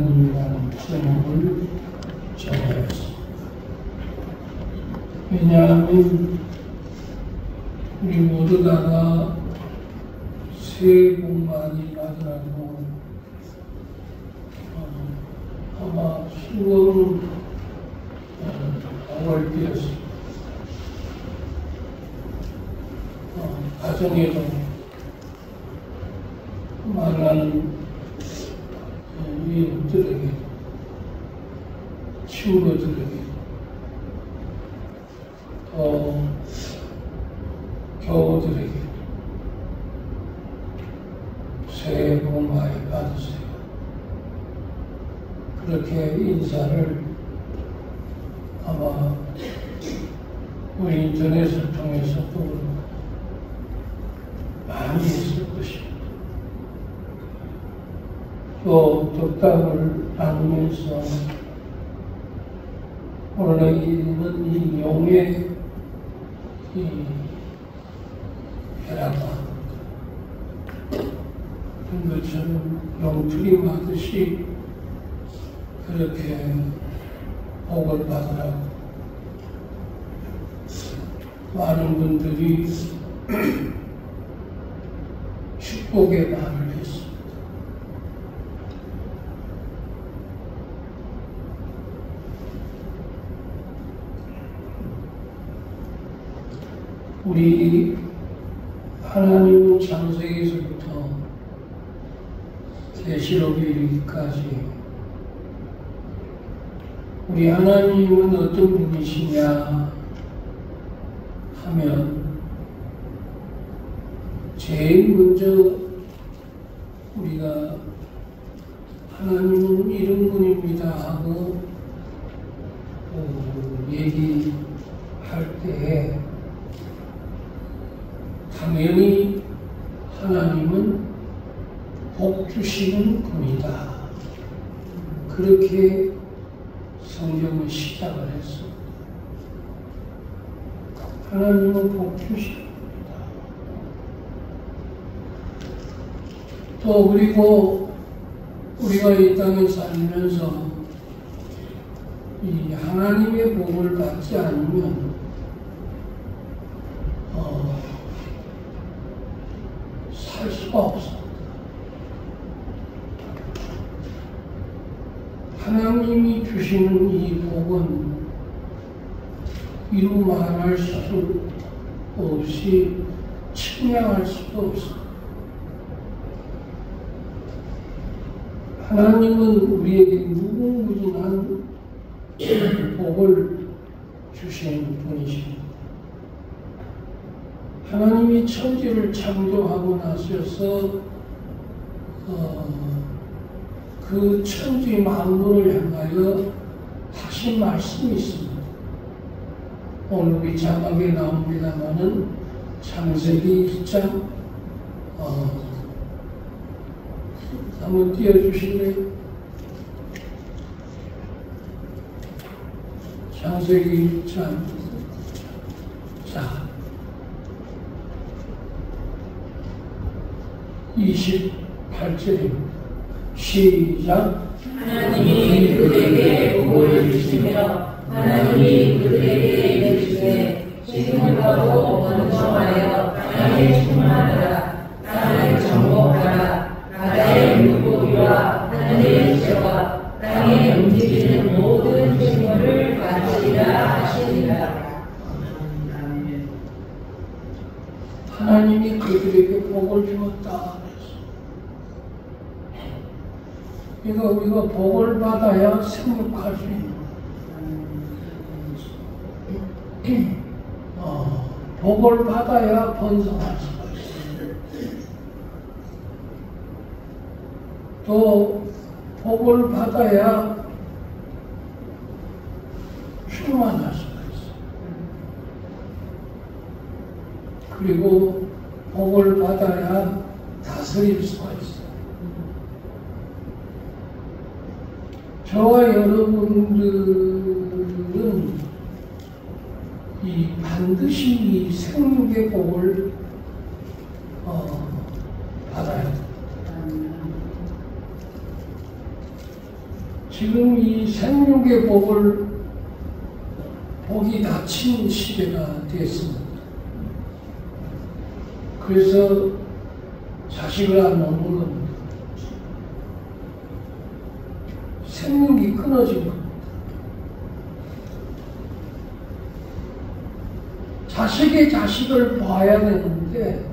하나님이라는 제목을 정하였습니다. 왜냐하면 우리 모두 다가 새해 복 많이 받으라고 아마 수고는 5월 때였습니다. 가정에도 만나는 이웃들에게, 친구들에게, 또 교우들에게 새해 복 많이 받으세요. 그렇게 인사를 아마 우리 인터넷을 통해서도 많이 했을 것입니다. 또 덕담을 나누면서 오늘은 이 용의 벼락과 그런 것처럼 용투림하듯이 그렇게 복을 받으라고 많은 분들이 축복의 말을 했습니다. 우리 하나님은 창세기에서부터 계시록에 이르기까지 우리 하나님은 어떤 분이시냐 하면 제일 먼저 우리가 하나님은 이런 분입니다 하고 얘기할 때에 당연히 하나님은 복 주시는 분이다. 그렇게 성경은 시작을 했습니다. 하나님은 복 주시는 분이다. 또 그리고 우리가 이 땅에 살면서 이 하나님의 복을 받지 않으면 살 수가 없습니다. 하나님이 주시는 이 복은 이루 말할 수 없이 측량할 수도 없습니다. 하나님은 우리에게 무궁무진한 복을 주시는 분이십니다. 하나님이 천지를 창조하고 나셔서 그 천지 만물을 향하여 하신 말씀이 있습니다. 오늘 우리 자막에 나옵니다마는 창세기 2장 한번 띄워주실래요? 창세기 2장 자 28절입니다. 시작. 하나님이 그들에게 복을 주시며 하나님이 그들에게 이르시되 지금을 가고 번성하여 땅에 충만하라. 땅을 정복하라. 바다의 물고기와 하늘의 새와 땅에 움직이는 모든 생물을 가지리라 하시니라. 하나님이 그들에게 복을 주었다. 그러니까 우리가 복을 받아야 생육할 수 있는 복을 받아야 번성할 수가 있어요. 또 복을 받아야 충만할 수가 있어요. 그리고 복을 받아야 다스릴 수가 있어요. 저와 여러분들은 반드시 이 생육의 복을 받아야 됩니다. 지금 이 생육의 복을 복이 닫힌 시대가 됐습니다. 그래서 자식을 안 놓는 겁니다. 생육이 끊어진 겁니다. 자식의 자식을 봐야 되는데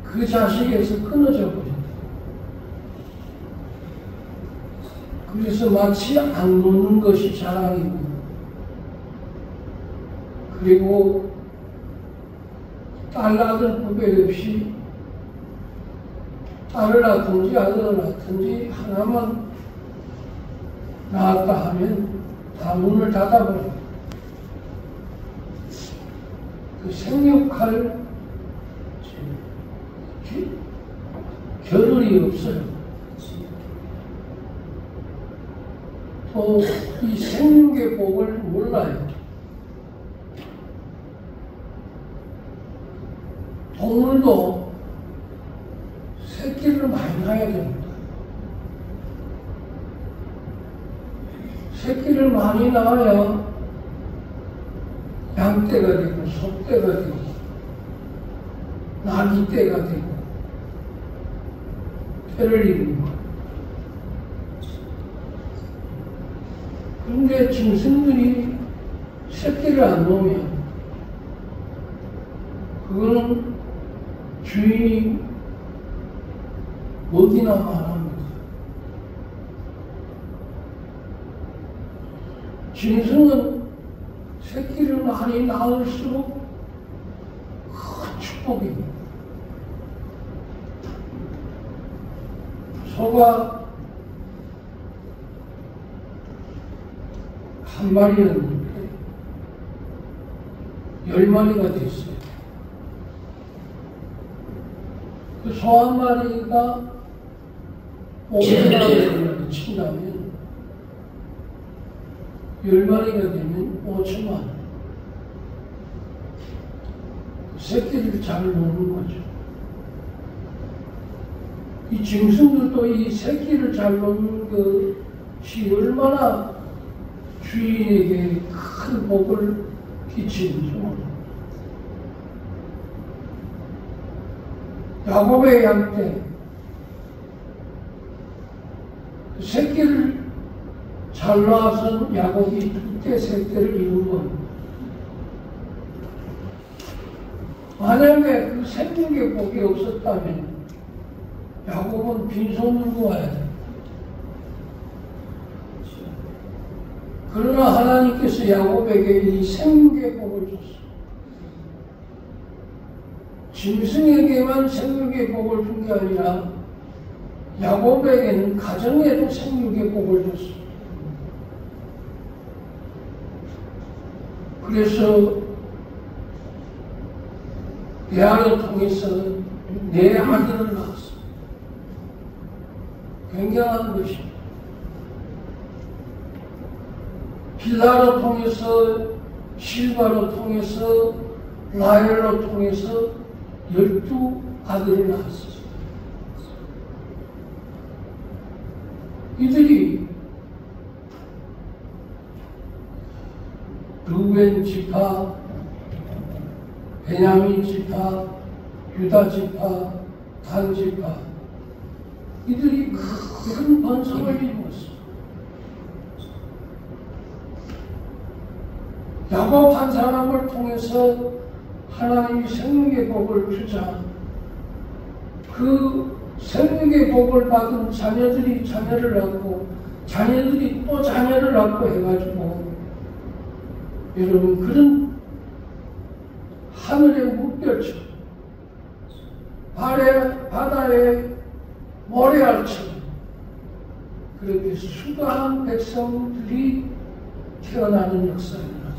그 자식에서 끊어져 버린다. 그래서 마치 안 노는 것이 자랑이고, 그리고 딸 아들 구별 없이 딸을 낳든지 아들을 낳든지 하나만 낳았다 하면 다 문을 닫아버려요. 그 생육할 겨를이 없어요. 또 이 생육의 복을 몰라요. 동물도 새끼를 많이 낳아야 됩니다. 새끼를 많이 낳아야 양떼가 되고 소떼가 되고 나귀떼가 되고 떼를 이루는 거예요. 그런데 짐승들이 새끼를 안 놓으면 그거는 주인이 어디나 말합니다. 짐승은 새끼를 많이 낳을수록 큰 축복입니다. 소가 한 마리였는데 10마리가 됐어요. 그 소 한 마리가 500만 원을 친다면 10마리가 되면 5천만 원. 새끼를 잘 놓는 거죠. 이 짐승들도 이 새끼를 잘 놓는 것이 얼마나 주인에게 큰 복을 끼치는지 모릅니다. 야곱의 양떼, 그 새끼를 잘 낳아서 야곱이 두떼 셋째를 이룬 겁니다. 만약에 그 생육의 복이 없었다면 야곱은 빈손으로 와야 됩니다. 그러나 하나님께서 야곱에게 이 생육의 복을 줬습니다. 짐승에게만 생육의 복을 준 게 아니라 야곱에게는 가정에도 생육의 복을 줬습니다. 그래서 레아를 통해서 네 아들을 낳았습니다. 굉장한 것입니다. 빌라로 통해서, 실바로 통해서, 라헬로 통해서 12아들을 낳았습니다. 이들이 루벤 지파, 베냐민 지파, 유다 지파, 단 지파, 이들이 큰 번성을 이루었습니다. 야곱 한 사람을 통해서 하나님이 생육의 복을 주자 그 생육의 복을 받은 자녀들이 자녀를 낳고 자녀들이 또 자녀를 낳고 해가지고 여러분 그런 하늘의 물결처럼 바다의 모래알처럼 그렇게 수많은 백성들이 태어나는 역사를 일어났습니다.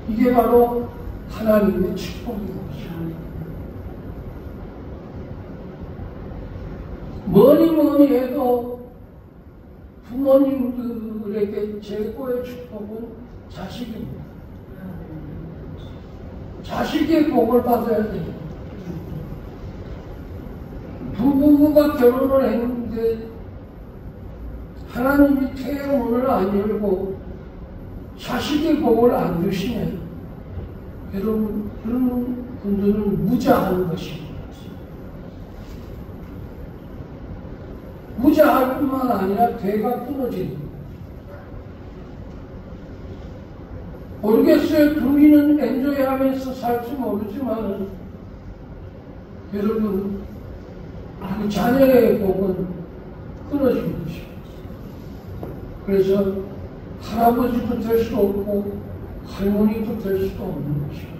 이게 바로 하나님의 축복인 것이죠. 뭐니 해도 부모님들에게 최고의 축복은 자식입니다. 자식의 복을 받아야 돼요. 부부가 결혼을 했는데 하나님이 태양문을 안 열고 자식의 복을 안 주시면 여러분 그런 분들은 무자한 것입니다. 무자할 뿐만 아니라 대가 끊어지는 거예요. 모르겠어요. 둘이는 엔조이하면서 살지 모르지만 여러분 그 자녀의 복은 끊어지는 것입니다. 그래서 할아버지도 될 수 없고 할머니도 될 수도 없는 것입니다.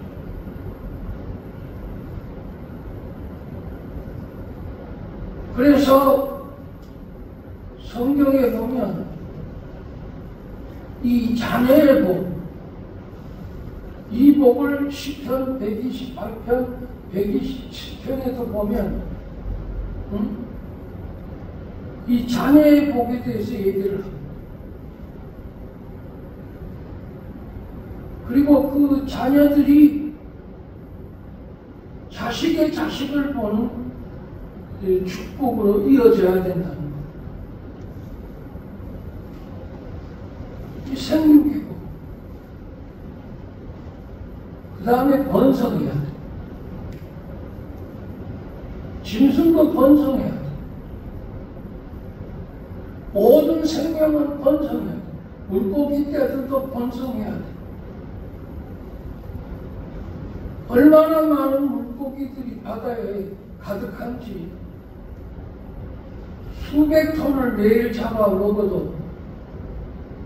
그래서 성경에 보면 이 자녀의 복, 이 복을 시편 128편, 127편에도 보면 이 자녀의 복에 대해서 얘기를 합니다. 그리고 그 자녀들이 자식의 자식을 보는 축복으로 이어져야 된다는 거예요. 이 생명기고 그 다음에 번성해야 돼. 짐승도 번성해야 돼. 모든 생명은 번성해야 돼. 물고기 떼들도 번성해야 돼. 얼마나 많은 물고기들이 바다에 가득한지 수백 톤을 매일 잡아 먹어도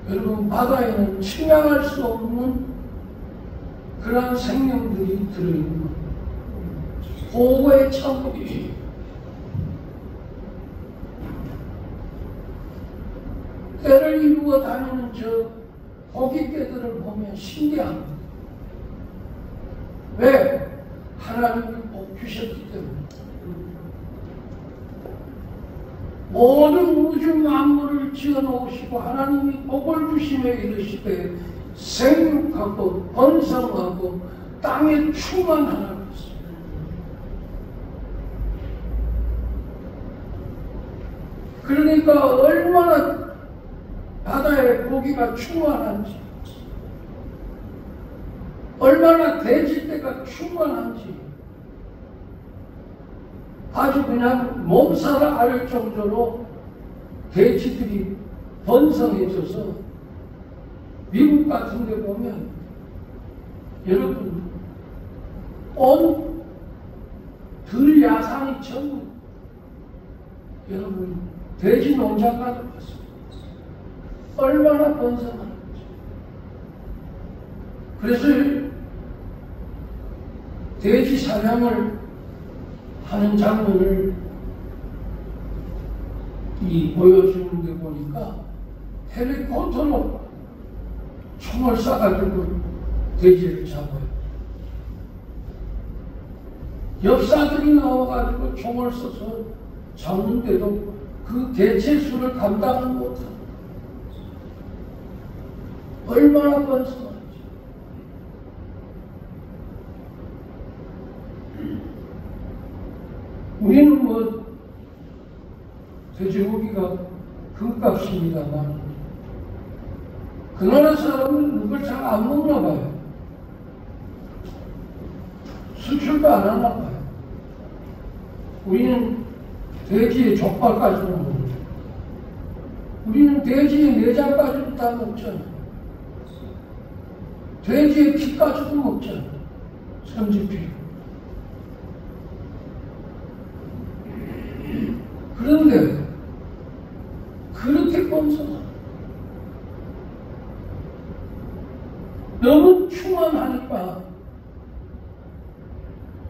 여러분 바다에는 측량할 수 없는 그러한 생명들이 들어있는 거예요. 보호의 천국이 때를 이루어 다니는 저 고깃떼들을 보면 신기합니다. 왜? 하나님이 복 주셨기 때문에. 모든 우주 만물을 지어 놓으시고 하나님이 복을 주시며 이르시되 생육하고 번성하고 땅에 충만하라고 했습니다. 그러니까 얼마나 바다에 고기가 충만한지, 얼마나 돼지떼가 충만한지 아주 그냥 몸살 앓을 정도로 돼지들이 번성해져서 미국 같은 데 보면 여러분 온 들야산이 전부 여러분 돼지 농장가 들어갔습니다. 얼마나 번성한지. 그래서 돼지 사냥을 하는 장면을 보여주는 데 보니까 헬리콥터로 총을 쏴가지고 돼지를 잡아요. 엽사들이 나와가지고 총을 쏘서 잡는데도 그 개체 수를 감당을 못합니다. 얼마나 번성한지. 우리는 뭐 돼지고기가 금값입니다만 그 나라 사람은 그걸 잘 안 먹나 봐요. 수출도 안 하나 봐요. 우리는 돼지의 족발까지는 먹는다. 우리는 돼지의 내장까지도 다 먹잖아. 돼지의 피까지도 먹잖아. 선지피. 그런데 그렇게 번성하고 너무 충만하니까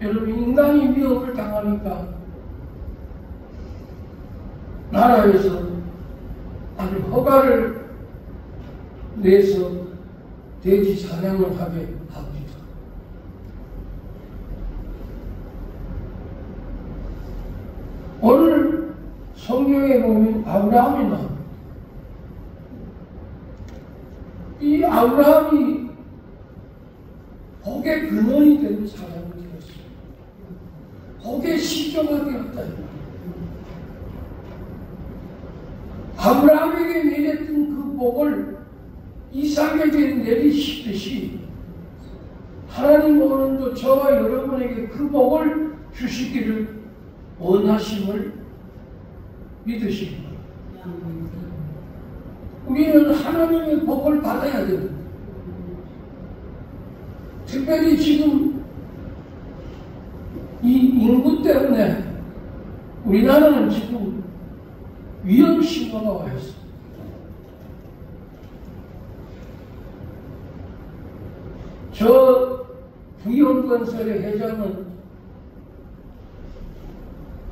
여러분 인간이 위협을 당하니까 나라에서 아주 허가를 내서 돼지 사냥을 하게 합니다. 오늘 성경에 보면 아브라함이 나옵니다. 이 아브라함이 복의 근원이 되는 사람이 되었어요. 복의 시조가 되었다. 아브라함에게 내렸던 그 복을 이삭에게 내리시듯이 하나님 오늘도 저와 여러분에게 그 복을 주시기를 원하심을 믿으십니다. 우리는 하나님의 복을 받아야 됩니다. 특별히 지금 이 인구 때문에 우리나라는 지금 위험신호가 와 있습니다. 저 부영건설의 회장은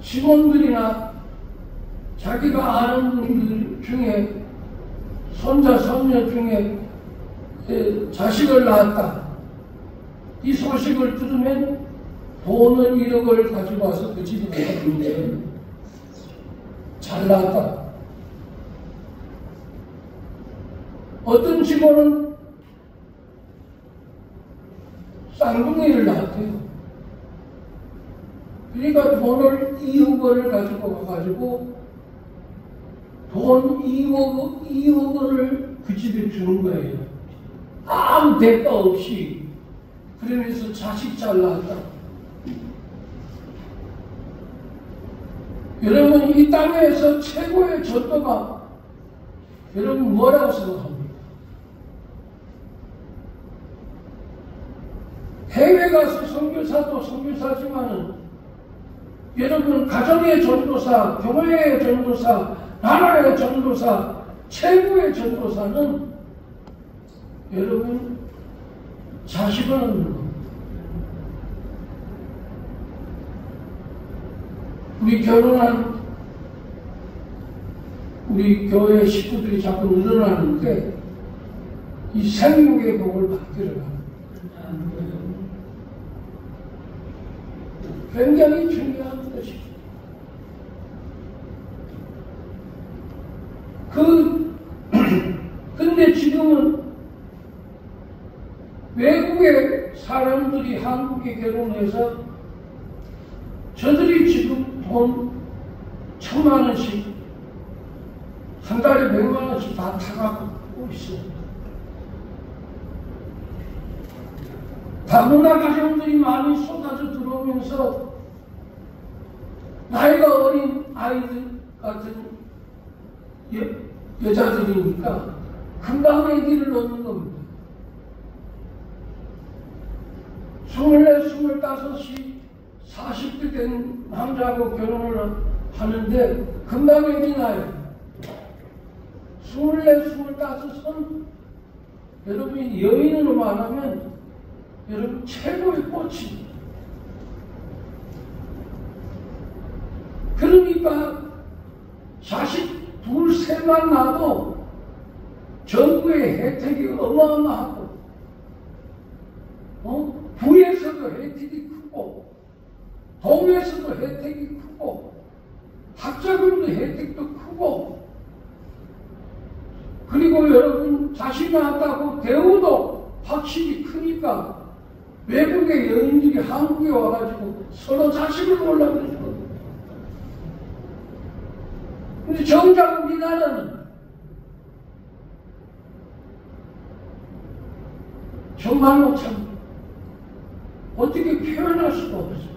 직원들이나 자기가 아는 분들 중에 손자, 손녀 중에 자식을 낳았다. 이 소식을 들으면 돈을 1억을 가지고 와서 그 집에 갔는데 잘 낳았다. 어떤 직원은 쌍둥이를 낳았대요. 그러니까 돈을 2억원을 가지고 가가지고 돈 2억원을 그 집에 주는 거예요. 아무 대가 없이. 그러면서 자식 잘 낳았다. 여러분, 이 땅에서 최고의 전도가 여러분 뭐라고 생각합니까? 해외 가서 선교사도 선교사지만은 여러분 가정의 전도사, 교회의 전도사, 나라의 전도사, 최고의 전도사는 여러분 자식을 얻는 겁니다. 우리 결혼한 우리 교회 식구들이 자꾸 늘어나는데 이 생육의 복을 받기를 합니다. 굉장히 중요한 것이죠. 근데 지금은 외국의 사람들이 한국에 결혼해서 저들이 지금 돈 1,000만원씩 한 달에 100만원씩 다 타가고 있어요. 다문화 가정들이 많이 쏟아져 들어오면서 나이가 어린 아이들 같은 여자들이니까 금방 아기를 낳는 겁니다. 24, 25이 40대 된 남자하고 결혼을 하는데 금방 아기 나요. 24, 25은 여러분이 여인으로 말하면 여러분 최고의 꽃입니다. 그러니까 자식 둘, 셋만 낳아도 정부의 혜택이 어마어마하고 부에서도 혜택이 크고 동에서도 혜택이 크고 학자금도 혜택도 크고 그리고 여러분 자식 낳았다고 대우도 확실히 크니까 외국의 여인들이 한국에 와가지고 서로 자식을 보려고 그러는 겁니다. 근데 정작 우리나라는 정말로 참 어떻게 표현할 수가 없어요.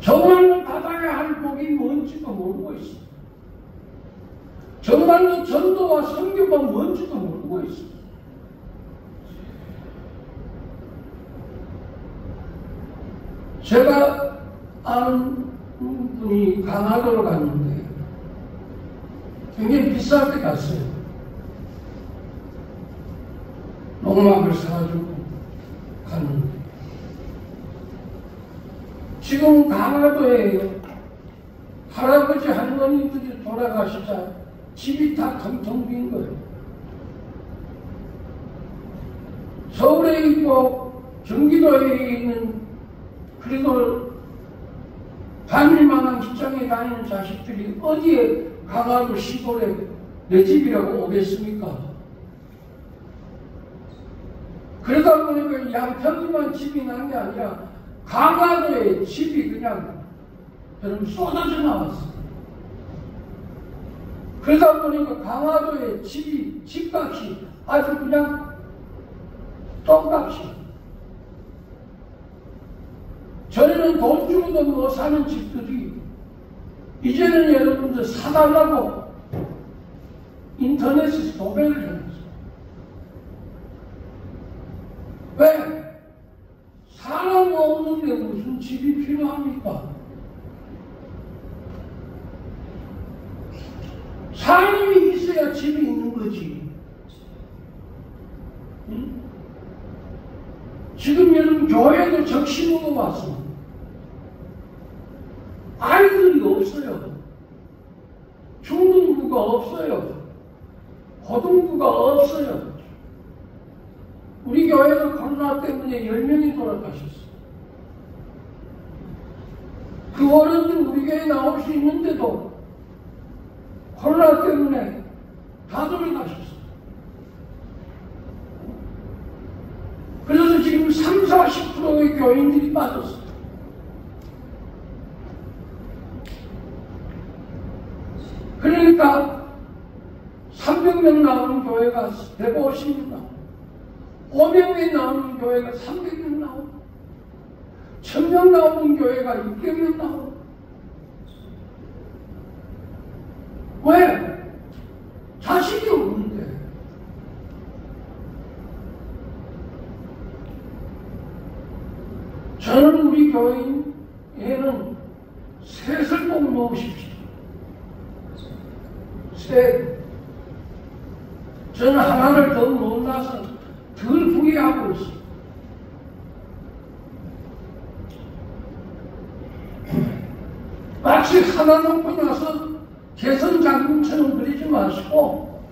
정말로 받아야 할 복이 뭔지도 모르고 있어요. 정말로 전도와 선교가 뭔지도 모르고 있어요. 제가 아는 분이 강화도로 갔는데 굉장히 비쌀 때 갔어요. 농막을 사가지고 갔는데 지금 강화도에 할아버지 할머니들이 돌아가시자 집이 다 텅텅 빈 거예요. 서울에 있고 경기도에 있는 그리고 다닐만한 직장에 다니는 자식들이 어디에 강화도 시골에 내 집이라고 오겠습니까? 그러다 보니까 양평이만 집이 난 게 아니라 강화도에 집이 그냥 여러분 쏟아져 나왔어요. 그러다 보니까 강화도의 집값이 아주 그냥 똥값이. 전에는 돈 주고도 못 사는 집들이 이제는 여러분들 사달라고 인터넷에서 도배를 해놨어요. 왜? 사람 없는데 무슨 집이 필요합니까? 사람이 있어야 집이 있는 거지. 응? 지금 여러분 교회도 적심으로 왔어. 아이들이 없어요. 중등부가 없어요. 고등부가 없어요. 우리 교회도 코로나 때문에 10명이 돌아가셨어요. 그 어른들 우리 교회에 나올 수 있는데도 코로나 때문에 다 돌아가셨어요. 그래서 지금 30~40%의 교인들이 빠졌어요. 그러니까 300명 나오는 교회가 150명 나오고 500명 나오는 교회가 300명 나오고 1000명 나오는 교회가 600명 나오고. 왜? 자식이 없는데. 저는 우리 교회에는 셋을 꼭 놓으십시오. 셋. 저는 하나를 더 몰라서 덜 후회하고 있어요. 마치 하나 놓고 나서 개선장군처럼 그리지 마시고,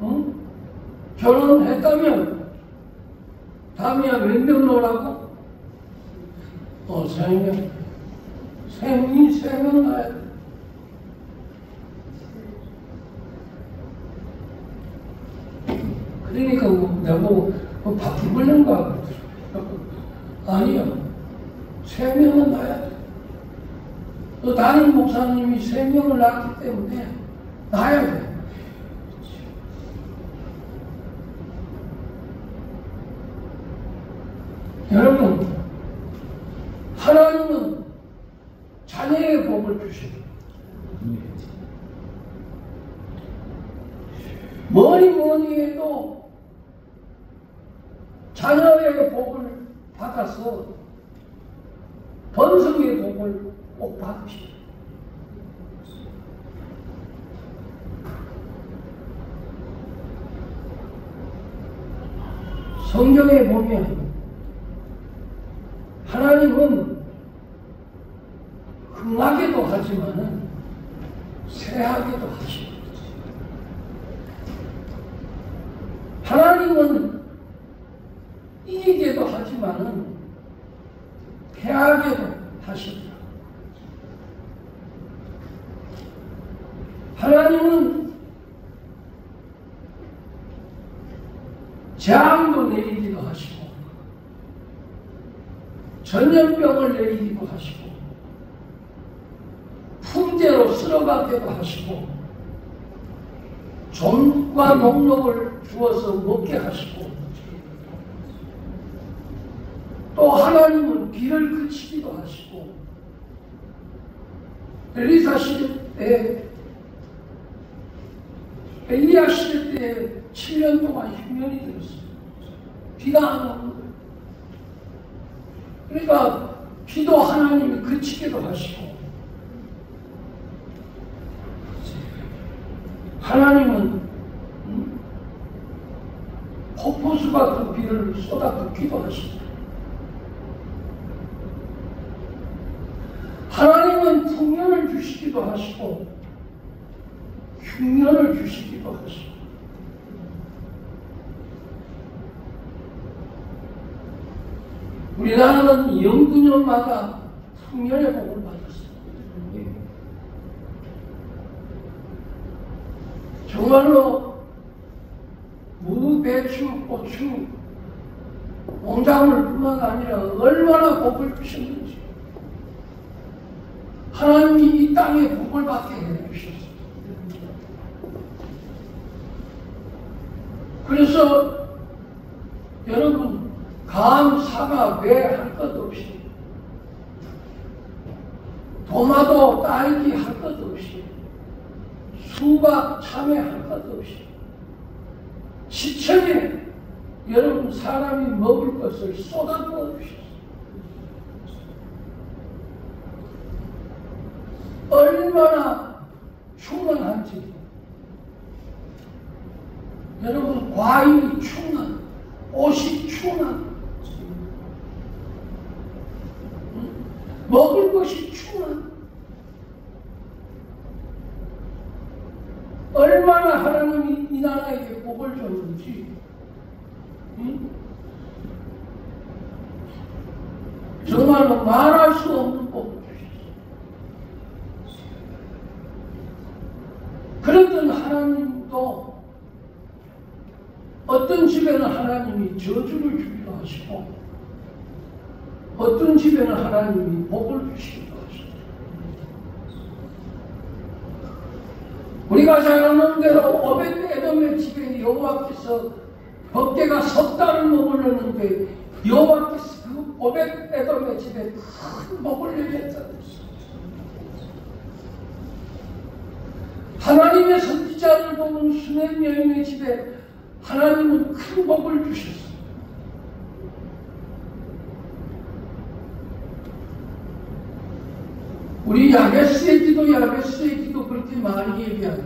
응? 결혼했다면 다음이야 몇 명 놓으라고? 3명. 3명 나야 돼. 그러니까 내가 바퀴 불는 거 같거든. 아니요. 3명은 나야 돼. 또 다른 목사님이 3명을 낳기 때문에 나야 돼. 여러분, 하나님은 자녀의 복을 주십니다. 뭐니 해도 자녀의 복을 받아서 번성의 복을 꼭 받으십시오. 성경에 보면 하나님은 흥하게도 하지만은 쇠하게도 하십니다. 하나님은 이기게도 하지만은 패하게도 하십니다. 하나님은 재앙도 내리기도 하시고 전염병을 내리기도 하시고 풍제로 쓸어가기도 하시고 좀과 녹록을 주어서 먹게 하시고 또 하나님은 비를 그치기도 하시고 엘리사 시대 때 엘리야 시대 때 7년 동안 흉년이 들었어요. 비가 안 오는 거예요. 그러니까 비도 하나님이 그치기도 하시고 하나님은 폭포수가 그 비를 쏟아붓기도 하시고 하나님은 풍년을 주시기도 하시고 흉년을 주시기도 하시고 우리나라는 0~9년마다 풍년의 복을 받았어요. 정말로 무, 배추, 고추, 농작물 뿐만 아니라 얼마나 복을 주셨는지 하나님이 이 땅에 복을 받게 해주셨어요. 그래서 여러분 감, 사과, 배 할 것 없이, 도마도, 딸기 할 것 없이, 수박, 참외 할 것 없이, 시천에 여러분 사람이 먹을 것을 쏟아부어 주셨어요. 얼마나 충만한지. 여러분 과일이 충만, 옷이 충만, 먹을 것이 충만. 얼마나 하나님이 이 나라에게 복을 줬는지. 정말로 말할 수 없는 복을 주셨어요. 그랬던 하나님도 어떤 집에는 하나님이 저주를 주기도 하시고, 어떤 집에는 하나님이 복을 주시기도 하시고, 우리가 잘 아는 대로 오벳에돔의 집에 여호와께서 법궤가 석 달을 머물렀는데 여호와께서 그 오벳에돔의 집에 큰 복을 내렸다고 했어요. 하나님의 선지자를 보는 수많은 여인의 집에 하나님은 큰 복을 주셨어요. 우리 야베스의 기도 그렇게 많이 얘기하는,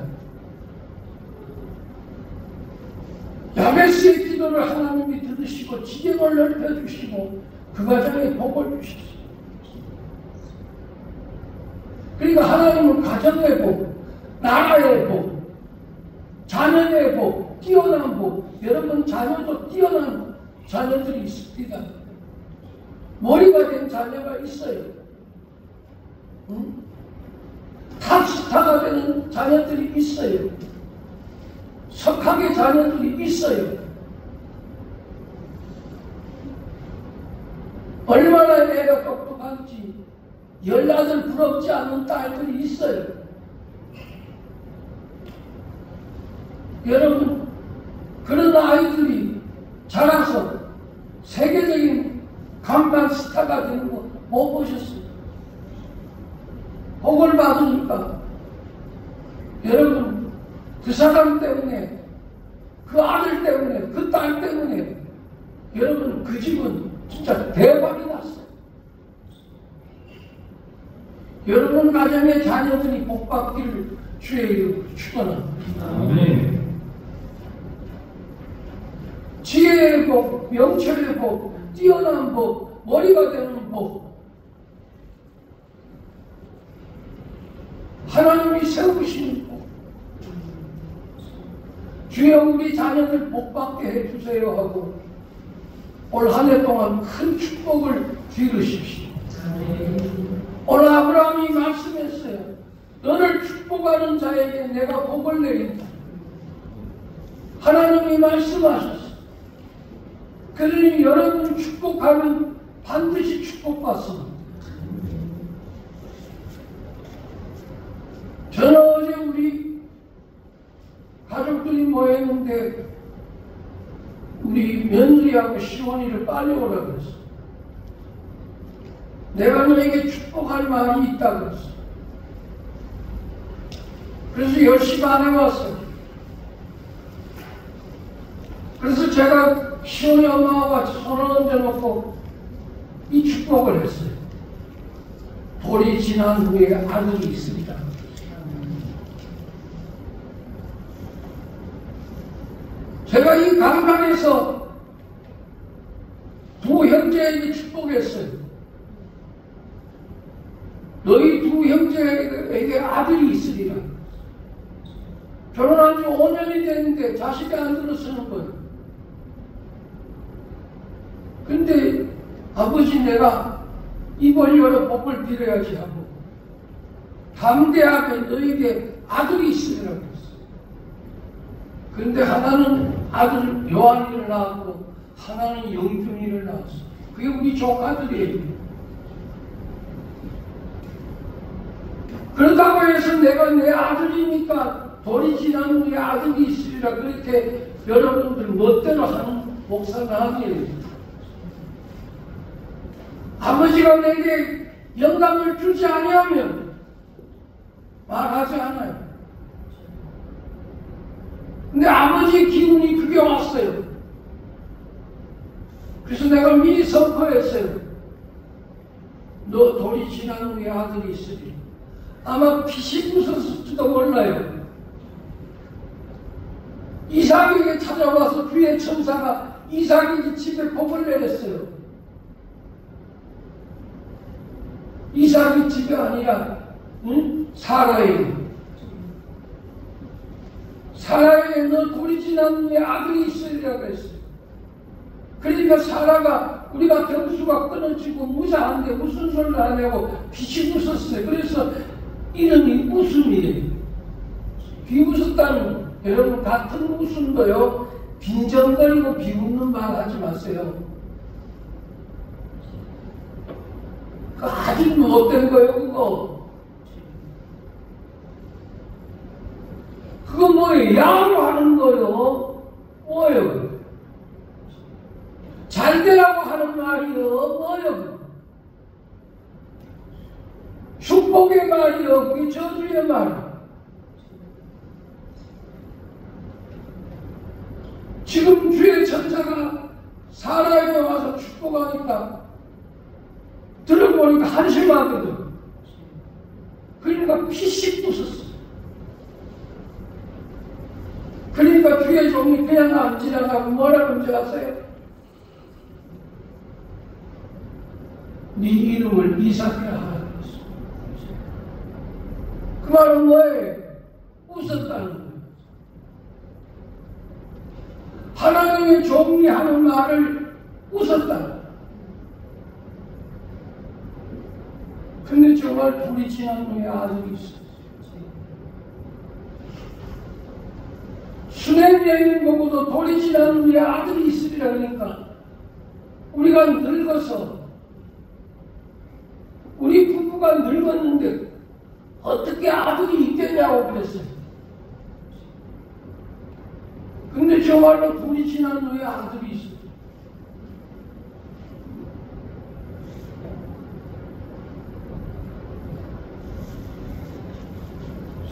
야베스의 기도를 하나님이 들으시고 지경을 넓혀주시고 그 가정에 복을 주셨어요. 그러니까 하나님은 가정의 복, 나라의 복, 자녀의 복, 뛰어난 복. 여러분 자녀도 뛰어난 자녀들이 있습니다. 머리가 된 자녀가 있어요. 탑스타가 되는 자녀들이 있어요. 석학의 자녀들이 있어요. 얼마나 애가 똑똑한지 열나들 부럽지 않은 딸들이 있어요. 여러분 그런 아이들이 자라서 세계적인 간판 스타가 되는 거 못 보셨어요? 복을 받으니까 여러분 그 사람 때문에, 그 아들 때문에, 그 딸 때문에 여러분 그 집은 진짜 대박이 났어요. 여러분 가정의 자녀들이 복받기를 주의 이름으로 축원합니다. 지혜의 복, 명철의 복, 뛰어난 복, 머리가 되는 복, 하나님이 세우시는 복. 주여 우리 자녀들 복받게 해주세요 하고 올 한 해 동안 큰 축복을 기르십시오. 오늘 아브라함이 말씀했어요. 너를 축복하는 자에게 내가 복을 내린다. 하나님이 말씀하셨어요. 그러니 여러분 축복하면 반드시 축복받습니다. 저는 어제 우리 가족들이 모였는데 우리 며느리하고 시원이를 빨리 오라고 그랬어. 내가 너에게 축복할 말이 있다고 그랬어. 그래서 10시 반에 왔어요. 그래서 제가 시원이 엄마와 같이 손을 얹어놓고 이 축복을 했어요. 돌이 지난 후에 아들이 있습니다. 제가 이 강단에서 두 형제에게 축복했어요. 너희 두 형제에게 아들이 있으리라. 결혼한 지 5년이 됐는데 자식이 안 들어서는 거예요. 근데 아버지 내가 입을 열어 복을 빌어야지 하고 담대하게 너에게 아들이 있으리라고 했어요. 그런데 하나는 아들 요한이를 낳았고 하나는 영준이를 낳았어. 그게 우리 조카들이에요. 그렇다고 해서 내가 내 아들이니까 돌이 지나면 내 아들이 있으리라 그렇게 여러분들 멋대로 하는 목사는 아니에요. 아버지가 내게 영감을 주지 아니하면 말하지 않아요. 근데 아버지의 기운이 그게 왔어요. 그래서 내가 미리 선포했어요. 너 돌이 지난 후에 아들이 있으리. 아마 빛이 부서질지도 몰라요. 이삭에게 찾아와서 주의 천사가 이삭에게 집에 복을 내렸어요. 이삭이 집이 아니라 사라에게 너 돌이 지난 후에 아들이 있으리라고 했어요. 그러니까 사라가 우리가 경수가 끊어지고 무사한데 무슨 소리를 하냐고 빛이 부쉈어요. 그래서 이름이 웃음이에요. 비웃었다는 여러분 같은 웃음도요 빈정거리고 비웃는 말 하지 마세요. 그 아주 못된 거예요. 그거 뭐예요? 야로하는 거요. 뭐예요? 잘 되라고 하는 말이요. 뭐예요? 축복의 말이요. 그게 저주의 말. 지금 주의 천사가 사라에게 와서 축복하니까 들어보니까 한심하거든. 그러니까 피식 부쉈어. 그러니까 주의 종이 그냥 안 지나가고 뭐라는 줄 아세요? 네 이름을 이삭이라 하라. 그 말은 뭐예요? 웃었다는 거예요. 하나님의 종이 하는 말을 웃었다. 근데 정말 불이 지난 후에 아들이 있어요. 수냉 여인을 보고도 돌이 지난 후에 아들이 있으리라 그러니까 우리가 늙어서 우리 부부가 늙었는데 어떻게 아들이 있겠냐고 그랬어요. 근데 정말로 불이 지난 후에 아들이 있어요.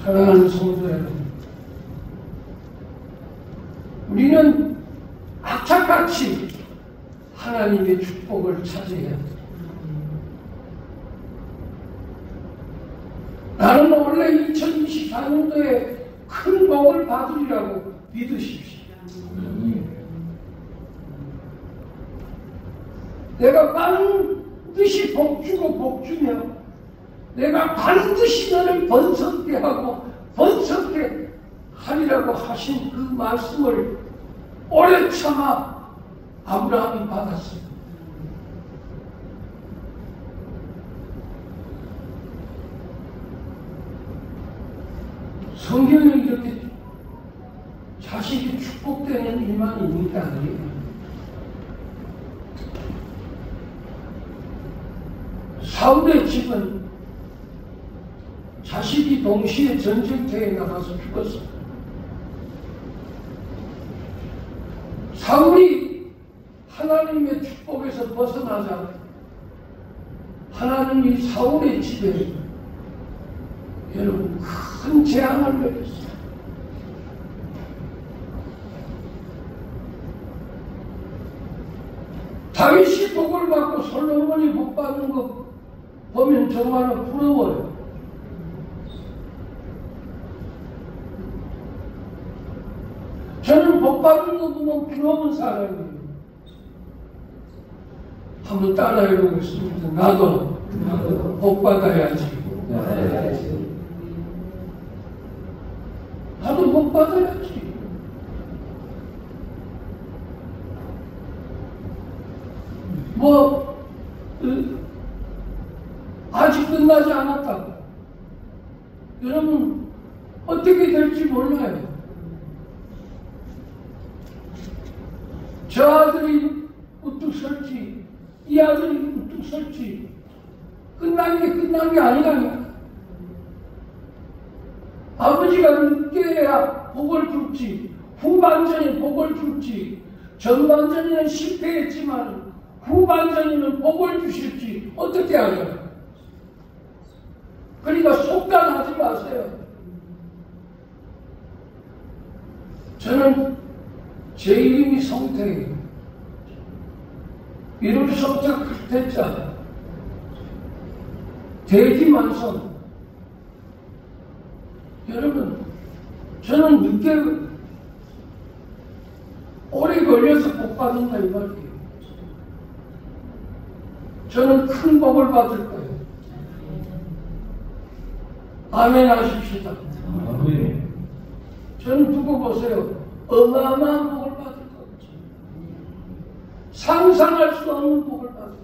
사랑하는 성도 여러분, 우리는 악착같이 하나님의 축복을 찾아야 합니다. 나는 원래 2024년도에 큰 복을 받으리라고 믿으십시오. 내가 반드시 복주고 복주며 내가 반드시 너를 번성케 하고 번성케 하리라고 하신 그 말씀을 오래 참아 아브라함이 받았습니다. 성경에 이렇게 자식이 축복되는 일만 있는 게 아니에요. 사울의 집은 자식이 동시에 전쟁터에 나가서 죽었어요. 사울이 하나님의 축복에서 벗어나자 하나님이 사울의 집에 여러분 큰 재앙을 내렸어요. 다윗이 복을 받고 솔로몬이 복 받는 거 보면 정말로 부러워요. 저는 복 받는 거 보면 부러운 사람이에요. 한번 따라해 보겠습니다. 나도 복 받아야지. 나도 복 받아야지. 아직 끝나지 않았다고. 여러분 어떻게 될지 몰라요. 저 아들이 우뚝 설지 이 아들이 우뚝 설지 끝난 게 아니라니까. 아버지가 늦게야 복을 줄지, 후반전에 복을 줄지, 전반전에는 실패했지만 후반전에는 복을 주실지 어떻게 알아요? 그러니까 속단하지 마세요. 저는 제 이름이 성태예요. 이름 성자 대자 대기만성. 여러분, 저는 늦게 오래 걸려서 복 받는다 이 말이에요. 저는 큰 복을 받을 거예요. 아멘 하십시다. 아멘. 저는 두고 보세요. 어마어마한 복을 받을 거죠. 상상할 수 없는 복을 받을 거예요.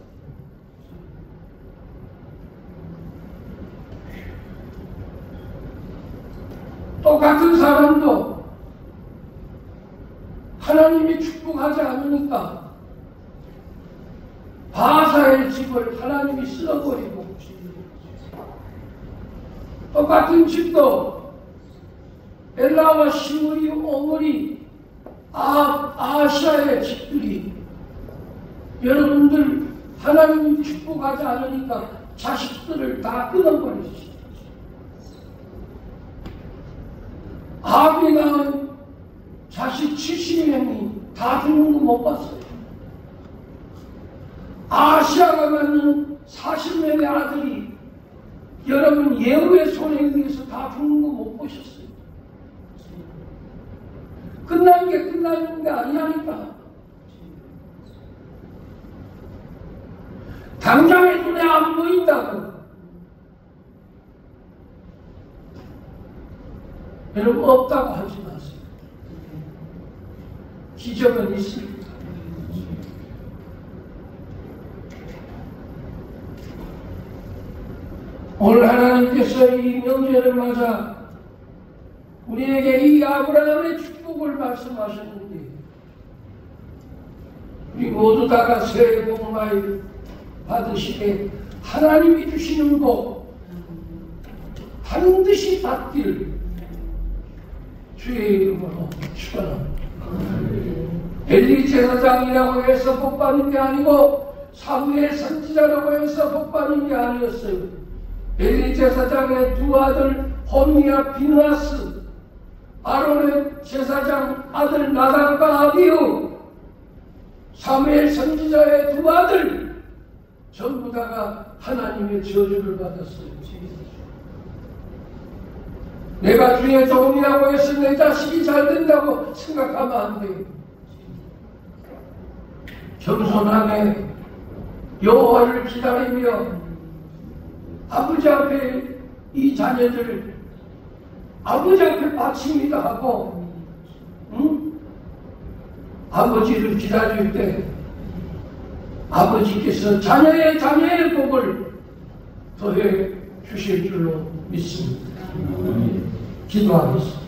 똑같은 사람도 하나님이 축복하지 않으니까 바사의 집을 하나님이 쓸어버리고, 똑같은 집도 엘라와 시므리, 오므리, 아시아의 집들이 여러분들 하나님이 축복하지 않으니까 자식들을 다 끊어버렸어요. 아합이 낳은 자식 70명이 다 죽는 거 못 봤어요. 아시아가 낳는 40명의 아들이 여러분 예후의 손에 의해서 다 죽는 거 못 보셨어요. 끝난 게 끝나는 게 아니라니까. 당장의 눈에 안 보인다고. 여러분 없다고 하지 마세요. 기적은 있습니다. 오늘 하나님께서 이 명절을 맞아 우리에게 이 아브라함의 축복을 말씀하셨는데, 우리 모두 다가 새해 복 많이 받으시게 하나님이 주시는 복 반드시 받기를 주의 이름으로 축원합니다. 엘리 제사장이라고 해서 복 받는 게 아니고 사무엘 선지자라고 해서 복 받는 게 아니었어요. 엘리 제사장의 두 아들 호미와 비느하스, 아론의 제사장 아들 나단과 아비후, 사무엘 선지자의 두 아들 전부 다가 하나님의 저주를 받았어요. 내가 주의 종이라고 해서 내 자식이 잘 된다고 생각하면 안 돼요. 겸손하게 여호와를 기다리며 아버지 앞에 이 자녀들 아버지 앞에 바칩니다 하고, 아버지를 기다릴 때 아버지께서 자녀의 복을 더해 주실 줄로 믿습니다. 기도하겠습니다.